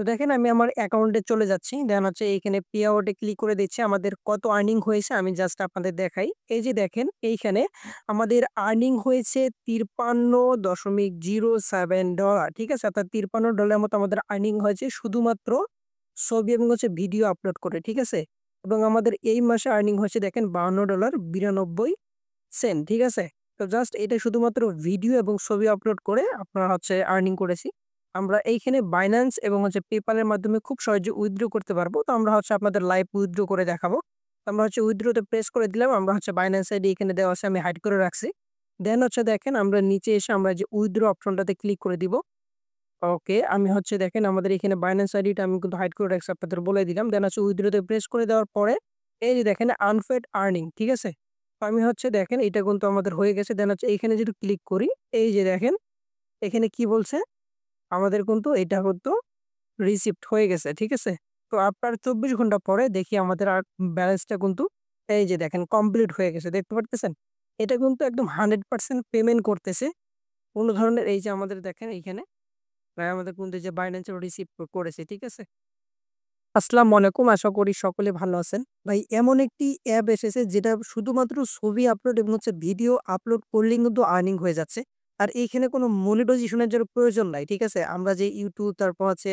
তো দেখেন আমি আমার অ্যাকাউন্টে চলে যাচ্ছি। দেন হচ্ছে এইখানে পে আউট এ ক্লিক করে দিচ্ছি। আমাদের কত আর্নিং হয়েছে আমি জাস্ট আপনাদের দেখাই। এই যে দেখেন এইখানে আমাদের আর্নিং হয়েছে $53.07, ঠিক আছে? অর্থাৎ $53 মতো আমাদের আর্নিং হয়েছে শুধুমাত্র ছবি এবং হচ্ছে ভিডিও আপলোড করে, ঠিক আছে? এবং আমাদের এই মাসে আর্নিং হয়েছে দেখেন $52.92, ঠিক আছে? তো জাস্ট এটা শুধুমাত্র ভিডিও এবং ছবি আপলোড করে আপনার হচ্ছে আর্নিং করেছি। আমরা এইখানে Binance এবং হচ্ছে PayPal এর মাধ্যমে খুব সহজে উইথড্র করতে পারবো। তো আমরা হচ্ছে আপনাদের লাইভ উইথড্র করে দেখাবো। তো আমরা হচ্ছে উইথড্র তে প্রেস করে দিলাম। আমরা হচ্ছে Binance আইডি এখানে দেওয়া আছে, আমি হাইড করে রাখছি। দেন হচ্ছে দেখেন আমরা নিচে এসে আমরা যে উইথড্র অপশনটাতে ক্লিক করে দিব। ওকে, আমি হচ্ছে দেখেন আমাদের এখানে Binance আইডিটা আমি কিন্তু হাইড করে রাখছি, আপনাদের বলে দিলাম। দেন হচ্ছে উইথড্র তে প্রেস করে দেওয়ার পরে এই যে দেখেন আনপেইড আর্নিং, ঠিক আছে? তো আমি হচ্ছে দেখেন এটা কিন্তু আমাদের হয়ে গেছে। দেন হচ্ছে এইখানে যদি ক্লিক করি, এই যে দেখেন এখানে কি বলছে? আমাদের কিন্তু এটা কিন্তু রিসিভড হয়ে গেছে, ঠিক আছে? তো আপনার ২৪ ঘন্টা পরে দেখি আমাদের আর ব্যালেন্সটা কিন্তু এই যে দেখেন কমপ্লিট হয়ে গেছে। দেখতে পারতেছেন? এটা কিন্তু একদম 100% পেমেন্ট করতেছে। কোন ধরনের এই যে আমাদের দেখেন এইখানে আমাদের কিন্তু এই যে Binance এ রিসিভ করেছে, ঠিক আছে? আসসালামু আলাইকুম। আশা করি সকলে ভালো আছেন। ভাই এমন একটি অ্যাপ এসেছে যেটা শুধুমাত্র ছবি আপলোড এবং হচ্ছে ভিডিও আপলোড করলেই কিন্তু আর্নিং হয়ে যাচ্ছে। আর এইখানে কোনো মনিটাইজেশন এর জন্য প্রয়োজন নাই। ঠিক আছে? আমরা যে YouTube তারপর হচ্ছে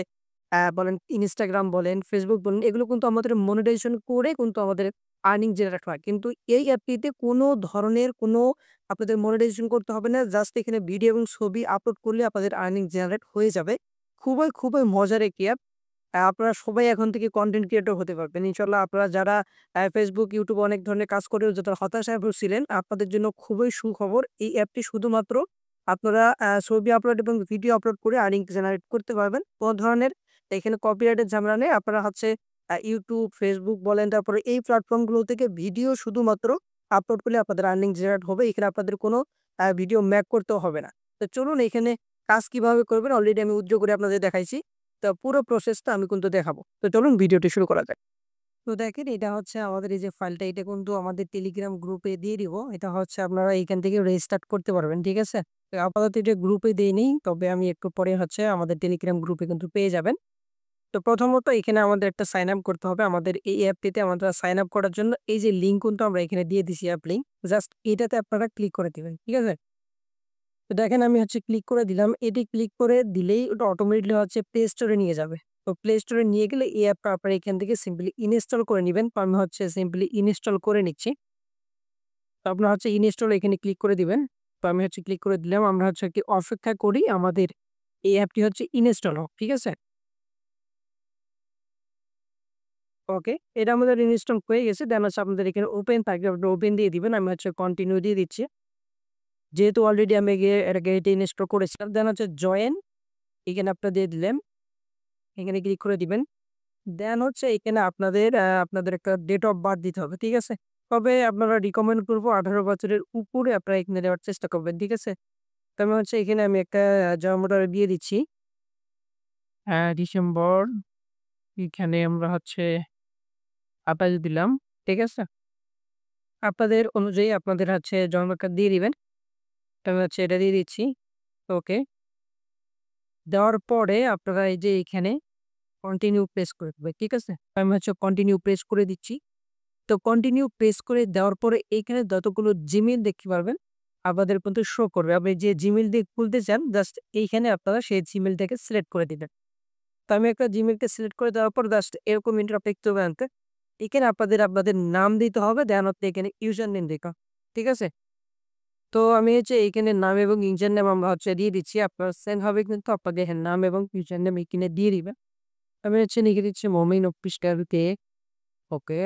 বলেন Instagram বলেন, Facebook বলেন এগুলো কিন্তু আমাদের মনিটাইজেশন করে কিন্তু আমাদের আর্নিং জেনারেট হয়। কিন্তু এই অ্যাপটিতে কোনো ধরনের কোনো আপনাদের মনিটাইজেশন করতে হবে না। জাস্ট এখানে ভিডিও এবং ছবি আপলোড করলে আপনাদের আর্নিং জেনারেট হয়ে যাবে। খুবই মজার একটি অ্যাপ। আপনারা সবাই এখন থেকে কনটেন্ট ক্রিয়েটর হতে পারবেন। ইনশাআল্লাহ আপনারা যারা Facebook, YouTube অনেক ধরনের কাজ করেও যারা হতাশায় ভুগছিলেন, আপনাদের জন্য খুবই সুখবর। এই অ্যাপটি শুধুমাত্র আপনারা ছবি আপলোড এবং ভিডিও আপলোড করে আর্নিং জেনারেট করতে পারবেন। কোন ধরনের এখানে কপিরাইটের ঝামেলা নেই। আপনারা হচ্ছে YouTube, Facebook বলেন তারপরে এই প্ল্যাটফর্ম গুলো থেকে ভিডিও শুধুমাত্র আপলোড করলে আপনাদের আর্নিং জেনারেট হবে। এখানে আপনাদের কোনো ভিডিও মেক করতেও হবে না। তো চলুন এখানে কাজ কিভাবে করবেন অলরেডি আমি উদ্র করে আপনাদের দেখাইছি। তো পুরো প্রসেসটা আমি কিন্তু দেখাবো। তো চলুন ভিডিওটি শুরু করা যাক। তো দেখেন এটা হচ্ছে আমাদের এই যে ফাইলটা এটা কিন্তু আমাদের টেলিগ্রাম গ্রুপে দিয়ে দিব। এটা হচ্ছে আপনারা এইখান থেকে রেজিস্টার্ট করতে পারবেন। ঠিক আছে? তো আপাতত এটা গ্রুপে দেইনি। তবে আমি একটু পরে হচ্ছে আমাদের টেলিগ্রাম গ্রুপে কিন্তু পেয়ে যাবেন। তো প্রথমত এখানে আমাদের একটা সাইন আপ করতে হবে। আমাদের এই অ্যাপটিতে আমরা সাইন আপ করার জন্য এই যে লিংক কিন্তু আমরা এখানে দিয়ে দিছি অ্যাপ লিংক। জাস্ট এটাতে আপনারা ক্লিক করে দিবেন। ঠিক আছে? তো দেখেন আমি হচ্ছে ক্লিক করে দিলাম। এটি ক্লিক করে দিলেই ওটা অটোমেটিক্যালি হচ্ছে প্লে স্টোরে নিয়ে যাবে। তো প্লে স্টোরে নিয়ে গেলে এই অ্যাপটা আপনারা এখান থেকে সিম্পলি ইনস্টল করে নিবেন। তো আমি হচ্ছে সিম্পলি ইনস্টল করে নিচ্ছি। তো আপনারা হচ্ছে ইনস্টল এখানে ক্লিক করে দিবেন। তো আমি হচ্ছে ক্লিক করে দিলাম। আমরা হচ্ছে একটু অপেক্ষা করি আমাদের এই অ্যাপটি হচ্ছে ইনস্টল হোক। ঠিক আছে? ওকে। এটা আমাদের ইনস্টল হয়ে গেছে। দেন হচ্ছে আপনাদের এখানে ওপেন থাকবে। আপনারা ওপেন দিয়ে দিবেন। আমি হচ্ছে কন্টিনিউ দিয়ে দিচ্ছি। যেহেতু অলরেডি আমি এটাকে ইনস্টল করেছিলাম। দেন হচ্ছে জয়েন এখানে আপনারা দিয়ে দিলেন। এখানে ক্লিক করে দিবেন। দেন হচ্ছে এখানে আপনাদের একটা ডেট অফ বার্থ দিতে হবে। ঠিক আছে? তবে আপনারা রিকমেন্ড করব ১৮ বছরের উপরে আপনারা এখানে দেওয়ার চেষ্টা করবেন। ঠিক আছে? তো আমি হচ্ছে এখানে আমি একটা জন্মটা দিয়ে দিচ্ছি। ডিসেম্বর এখানে আমরা হচ্ছে ২৮ দিলাম। ঠিক আছে? আপনাদের অনুযায়ী আপনাদের হচ্ছে জন্মটা দিয়ে দিবেন। তো আমি হচ্ছে এটা দিয়ে দিচ্ছি। ওকে। দেওয়ার পরে আপনারা এই যে এখানে কন্টিনিউ প্রেস করে দিবেন। ঠিক আছে? আমি হচ্ছে কন্টিনিউ প্রেস করে দিচ্ছি। তো কন্টিনিউ প্রেস করে দেওয়ার পরে এইখানে যতগুলো Gmail দেখতে পারবেন, আপনাদের কিন্তু শো করবে। আপনি যে Gmail দিয়ে খুলতে চান জাস্ট এইখানে আপনারা সেই Gmail টাকে সিলেক্ট করে দিবেন। তো আমি একটা Gmail কে সিলেক্ট করে দেওয়ার পর জাস্ট এরকম ইন্টারফেস চলে আসবে। এখানে আপনাদের নাম দিতে হবে, দেন হচ্ছে এখানে ইউজার নেম দিতে হবে। ঠিক আছে? তো আমি হচ্ছে এইখানে নাম এবং ইউজার নেম আমরা হচ্ছে দিয়ে দিচ্ছি। আপনার সেম ভাবে কিন্তু আপনাদের নাম এবং ইউজার নেম এখানে দিয়ে দিবেন। আমি হচ্ছে লিখে দিচ্ছি মমিন অফিসিয়াল কে। ওকে।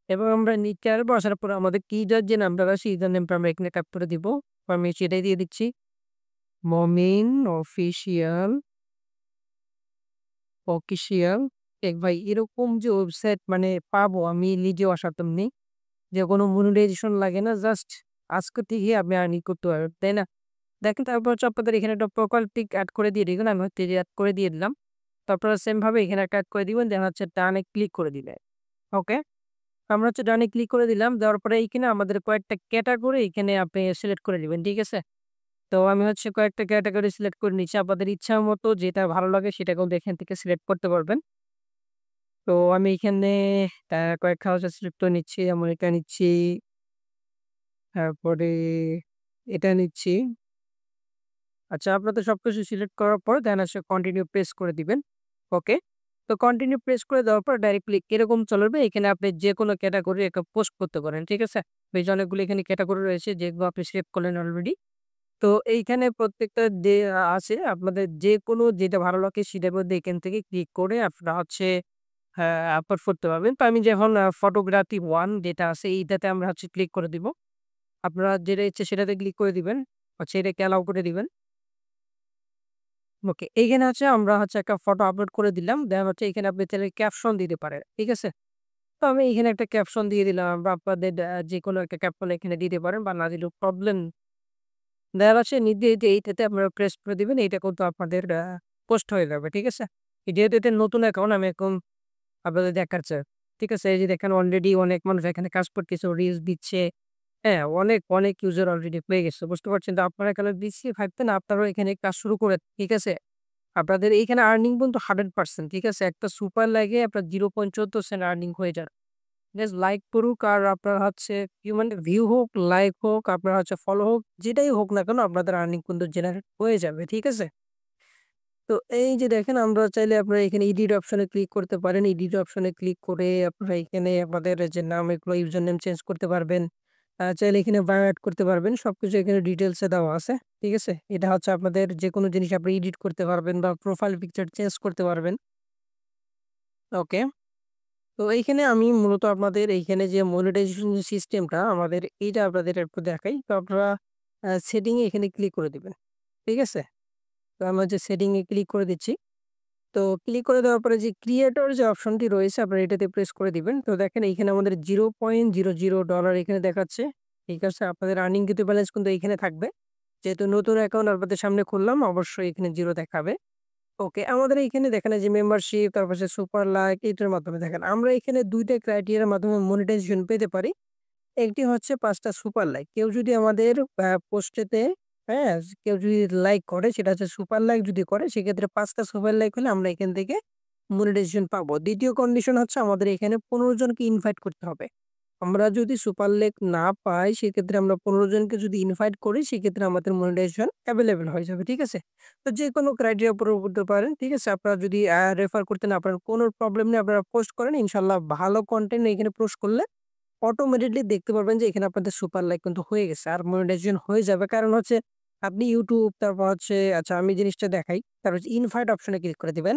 এবং আমরা নিচে আসবো, আসার পরে আমাদের কিজার যে নামটা আছে ইউজার নেমটা আমরা এখানে টাইপ করে দিব। আমি সেটাই দিয়ে দিচ্ছি। মমিন অফিসিয়াল অফিসিয়াল ভাই এরকম যে ওয়েবসাইট মানে পাবো আমি নিজেও আশাতেও নেই। যে কোনো মনিটাইজেশন লাগে না, জাস্ট আজকে থেকে আপনি আর্নিং করতে পারবেন। তাই না? দেখেন তারপর হচ্ছে আপনাদের এখানে একটা প্রোফাইল পিক এড করে দিয়ে দিবেন। আমি হচ্ছে এড করে দিয়ে দিলাম। তো আপনারা সেম ভাবে এখানে একটা এড করে দিবেন। দেন হচ্ছে ডানে ক্লিক করে দিবেন। ওকে। আমরা হচ্ছে ডানে ক্লিক করে দিলাম। দেওয়ার পরে এইখানে আমাদের কয়েকটা ক্যাটেগরি এখানে আপনি সিলেক্ট করে দিবেন। ঠিক আছে? তো তো আমি হচ্ছে কয়েকটা ক্যাটেগরি সিলেক্ট করে নিচ্ছি। আপনাদের ইচ্ছা মতো যেটা ভালো লাগে সেটা কিন্তু এখান থেকে সিলেক্ট করতে পারবেন। তো আমি এখানে কয়েকটা হচ্ছে সিলেক্ট করে নিচ্ছি। যেমন এটা নিচ্ছি, তারপরে এটা নিচ্ছি। আচ্ছা, আপনাদের সবকিছু সিলেক্ট করার পর দেন হচ্ছে কন্টিনিউ প্রেস করে দিবেন। ওকে। তো কন্টিনিউ প্রেস করে দেওয়ার পর ডাইরেক্টলি কিরকম চলবে, এখানে আপনি যেকোনো ক্যাটেগরি একটা পোস্ট করতে পারেন। ঠিক আছে? বেশ অনেকগুলো এখানে ক্যাটেগরি রয়েছে যেগুলো আপনি সিলেক্ট করলেন অলরেডি। তো এইখানে প্রত্যেকটা আছে আপনাদের যেকোনো যেটা ভালো লাগে সেটার মধ্যে এখান থেকে ক্লিক করে আপনারা হচ্ছে আপলোড করতে পারবেন। তো আমি যখন ফটোগ্রাফি 1 যেটা আছে এইটাতে আমরা হচ্ছে ক্লিক করে দিব। আপনারা যেটা ইচ্ছে সেটাতে ক্লিক করে দিবেন। হচ্ছে এটাকে অ্যালাউ করে দিবেন। ওকে। এইখানে হচ্ছে আমরা হচ্ছে একটা ফটো আপলোড করে দিলাম। দেন হচ্ছে এখানে আপনি চাইলে ক্যাপশন দিতে পারেন। ঠিক আছে? তো আমি এখানে একটা ক্যাপশন দিয়ে দিলাম বা আপনাদের যেকোনো একটা ক্যাপশন এখানে দিতে পারেন বা না দিলেও প্রবলেম। দেখা যাচ্ছে নির্ধারিত এইটাতে আপনারা প্রেস করে দিবেন। এইটা কিন্তু আপনাদের পোস্ট হয়ে যাবে। ঠিক আছে? যেহেতু এটা নতুন অ্যাকাউন্ট আমি এখন আপনাদের দেখাচ্ছি। ঠিক আছে? এই যে দেখেন অলরেডি অনেক মানুষ এখানে কাজ করতেছে, রিলস দিচ্ছে। হ্যাঁ, অনেক ইউজার অলরেডি পেয়ে গেছে। বুঝতে পারছেন? তো আপনারা এখানে দিচ্ছি ভাববেন আপনারাও এখানে কাজ শুরু করে ঠিক আছে? আপনাদের এইখানে আর্নিং কিন্তু 100% ঠিক আছে? একটা সুপার লাগে আপনার 0.14 আর্নিং হয়ে যায়। জাস্ট লাইক করুক আর আপনার হচ্ছে মানে ভিউ হোক, লাইক হোক, আপনার হচ্ছে ফলো হোক, যেটাই হোক না কেন আপনাদের আর্নিং কিন্তু জেনারেট হয়ে যাবে। ঠিক আছে? তো এই যে দেখেন আমরা চাইলে আপনারা এখানে এডিট অপশনে ক্লিক করতে পারেন। এডিট অপশনে ক্লিক করে আপনারা এখানে আপনাদের যে নাম এগুলো ইউজার নেম চেঞ্জ করতে পারবেন। চাইলে এখানে বায়ো এড করতে পারবেন। সবকিছু এখানে ডিটেইলস এ দেওয়া আছে। ঠিক আছে? এটা হচ্ছে আপনাদের যেকোনো জিনিস আপনি এডিট করতে পারবেন বা প্রোফাইল পিকচার চেঞ্জ করতে পারবেন। ওকে। তো এইখানে আমি মূলত আপনাদের এইখানে যে মনিটাইজেশন সিস্টেমটা আমাদের এইটা আপনাদের একটু দেখাই। তো আপনারা সেটিং এ এখানে ক্লিক করে দিবেন। ঠিক আছে? তো আমি হচ্ছে সেটিং এ ক্লিক করে দিচ্ছি। তো ক্লিক করে দেওয়ার পরে যে ক্রিয়েটর যে অপশনটি রয়েছে আপনারা এটাতে প্রেস করে দিবেন। তো দেখেন এইখানে আমাদের $0.00 এখানে দেখাচ্ছে। ঠিক আছে? আপনাদের আর্নিং কিন্তু ব্যালেন্স কিন্তু এইখানে থাকবে। যেহেতু নতুন অ্যাকাউন্ট আপনাদের সামনে খুললাম অবশ্যই এখানে 0 দেখাবে। ওকে, আমাদের এইখানে দেখেন এই যে মেম্বারশিপ তারপর হচ্ছে সুপার লাইক এটার মাধ্যমে দেখেন আমরা এখানে ২ টা ক্রাইটেরিয়ার মাধ্যমে মনিটাইজেশন পেতে পারি। একটি হচ্ছে ৫ টা সুপার লাইক। কেউ যদি আমাদের পোস্টেতে হ্যাঁ, কেউ যদি লাইক করে সেটা হচ্ছে সুপার লাইক যদি করে সেক্ষেত্রে ৫ টা সুপার লাইক হলে আমরা এখান থেকে মনিটাইজেশন পাবো। ২য় কন্ডিশন হচ্ছে আমাদের এখানে ১৫ জনকে ইনভাইট করতে হবে। আমরা যদি সুপার লাইক না পাই সেক্ষেত্রে আমরা ১৫ জনকে যদি ইনভাইট করি সেক্ষেত্রে আমাদের মনিটাইজেশন এভেইলেবল হয়ে যাবে। ঠিক আছে? তো যেকোনো ক্রাইটেরিয়া প্রয়োগ করতে পারেন। ঠিক আছে? আপনারা যদি রেফার করতে না পারেন কোনো প্রবলেম নেই আপনারা পোস্ট করেন। ইনশাআল্লাহ ভালো কনটেন্ট এখানে পোস্ট করলে অটোমেটিকলি দেখতে পারবেন যে এখানে আপনাদের সুপার লাইক কিন্তু হয়ে গেছে। আর মনিটাইজেশন হয়ে যাবে। কারণ হচ্ছে আপনি YouTube তারপর হচ্ছে আচ্ছা আমি জিনিসটা দেখাই। তারপর হচ্ছে ইনভাইট অপশনে ক্লিক করে দিবেন।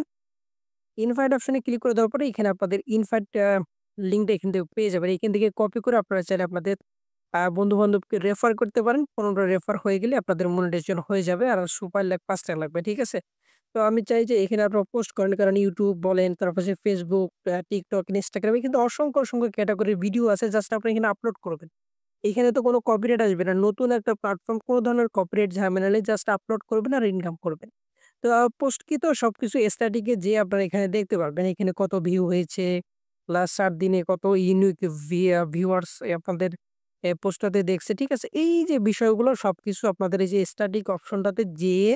ইনভাইট অপশনে ক্লিক করে দেওয়ার পরে এখানে আপনাদের ইনভাইট লিঙ্কটা এখান থেকে পেয়ে যাবেন। এখান থেকে কপি করে আপনারা চাইলে আপনাদের বন্ধু-বান্ধবকে রেফার করতে পারেন। ১৫ টা রেফার হয়ে গেলে আপনাদের মনিটাইজেশন হয়ে যাবে। আর সুপার লাইক ৫ টা লাগবে। ঠিক আছে? তো আমি চাই যে এখানে আপনারা পোস্ট করেন। কারণ YouTube বলেন, তারপর হচ্ছে Facebook, TikTok, Instagram এ কিন্তু অসংখ্য ক্যাটেগরির ভিডিও আছে জাস্ট আপনি এখানে আপলোড করবেন। এখানে তো কোনো কপিরাইট আসবে না। নতুন একটা প্ল্যাটফর্ম কোন ধরনের কপিরাইট ঝামেলা নেই। জাস্ট আপলোড করবেন আর ইনকাম করবেন। তো পোস্টকৃত সবকিছু স্ট্যাটিক এ যেয়ে আপনারা এখানে দেখতে পারবেন। এখানে কত ভিউ হয়েছে, লাস্ট ৭ দিনে কত ইউনিক ভিউয়ার্স আপনাদের পোস্টটাতে দেখছে। ঠিক আছে? এই যে বিষয়গুলো সবকিছু আপনাদের এই যে স্ট্যাটিক অপশনটাতে যেয়ে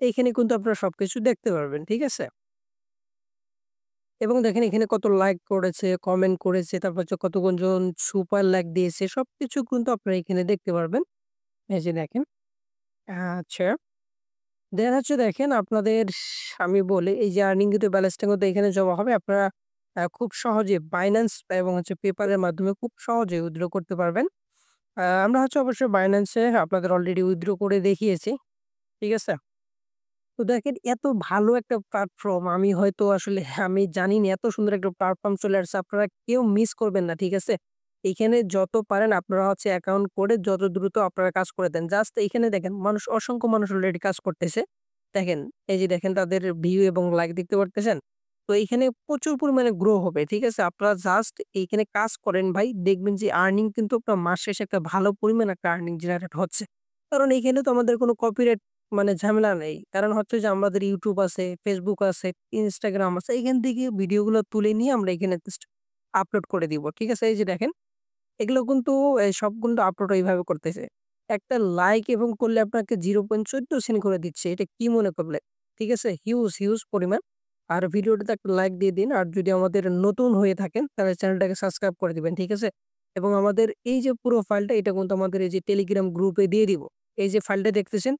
এইখানে কিন্তু আপনারা সবকিছু দেখতে পারবেন। ঠিক আছে? এবং দেখেন এখানে কত লাইক করেছে, কমেন্ট করেছে, তারপর হচ্ছে কতজন সুপার লাইক দিয়েছে সবকিছু কিন্তু আপনারা এখানে দেখতে পারবেন। এই যে দেখেন। আচ্ছা। দেন হচ্ছে দেখেন আপনাদের আমি বলি এই যে আর্নিং কিন্তু ব্যালেন্সটা কিন্তু এখানে জমা হবে। আপনারা খুব সহজে Binance এবং হচ্ছে PayPal এর মাধ্যমে খুব সহজে উইথড্র করতে পারবেন। আমরা হচ্ছে অবশ্যই Binance এ আপনাদের অলরেডি উইথড্র করে দেখিয়েছি। ঠিক আছে? তো দেখেন এত ভালো একটা প্ল্যাটফর্ম আমি হয়তো আসলে আমি জানি না এত সুন্দর একটা প্ল্যাটফর্ম চলে আসছে। আপনারা কেউ মিস করবেন না। ঠিক আছে? এখানে যত পারেন আপনারা হচ্ছে অ্যাকাউন্ট করে যত দ্রুত আপনারা কাজ করে দেন। জাস্ট এইখানে দেখেন অসংখ্য মানুষ অলরেডি কাজ করতেছে। দেখেন, এই যে দেখেন তাদের ভিউ এবং লাইক দেখতে পারতেছেন? তো এইখানে প্রচুর পরিমাণে গ্রো হবে। ঠিক আছে? আপনারা জাস্ট এইখানে কাজ করেন ভাই দেখবেন যে আর্নিং কিন্তু আপনার মাস শেষে একটা ভালো পরিমাণ একটা আর্নিং জেনারেট হচ্ছে। কারণ এইখানে তো আমাদের কোনো কপিরাইট মানে ঝামেলা নেই। কারণ হচ্ছে যে আমাদের YouTube আছে, Facebook আছে, Instagram আছে। এখান থেকে ভিডিওগুলো তুলে নিয়ে আমরা এখানে জাস্ট আপলোড করে দিব। ঠিক আছে? এই যে দেখেন, এগুলো কিন্তু সব কিন্তু আপলোড এইভাবে করতেছে। একটা লাইক এবং করলে আপনাকে 0.14 সেন্ড করে দিচ্ছে। এটা কি মনে করলেন? ঠিক আছে? হিউজ পরিমাণ। আর ভিডিওটাতে একটা লাইক দিয়ে দিন। আর যদি আমাদের নতুন হয়ে থাকেন তাহলে চ্যানেলটাকে সাবস্ক্রাইব করে দিবেন। ঠিক আছে? এবং আমাদের এই যে পুরো ফাইলটা এটা কিন্তু আমাদের এই যে টেলিগ্রাম গ্রুপে দিয়ে দিব। এই যে ফাইলটা দেখতেছেন,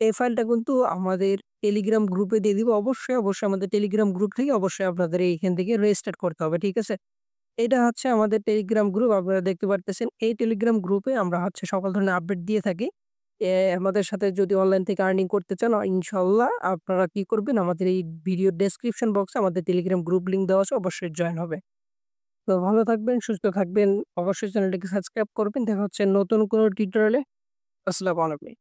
এই ফাইলটা কিন্তু আমাদের টেলিগ্রাম গ্রুপে দিয়ে দিব। অবশ্যই আমাদের টেলিগ্রাম গ্রুপ থেকে অবশ্যই আপনাদের এইখান থেকে রেজিস্টার করতে হবে। ঠিক আছে? এটা হচ্ছে আমাদের টেলিগ্রাম গ্রুপ। আপনারা দেখতে পারতেছেন। এই টেলিগ্রাম গ্রুপে আমরা হচ্ছে সকল ধরনের আপডেট দিয়ে থাকি। আমাদের সাথে যদি অনলাইন থেকে আর্নিং করতে চান ইনশাআল্লাহ আপনারা কি করবেন আমাদের এই ভিডিও ডেসক্রিপশন বক্সে আমাদের টেলিগ্রাম গ্রুপ লিংক দেওয়া আছে অবশ্যই জয়েন হবে। তো ভালো থাকবেন, সুস্থ থাকবেন। অবশ্যই চ্যানেলটিকে সাবস্ক্রাইব করবেন। দেখা হচ্ছে নতুন কোনো টিউটোরিয়ালে। আসসালামু আলাইকুম।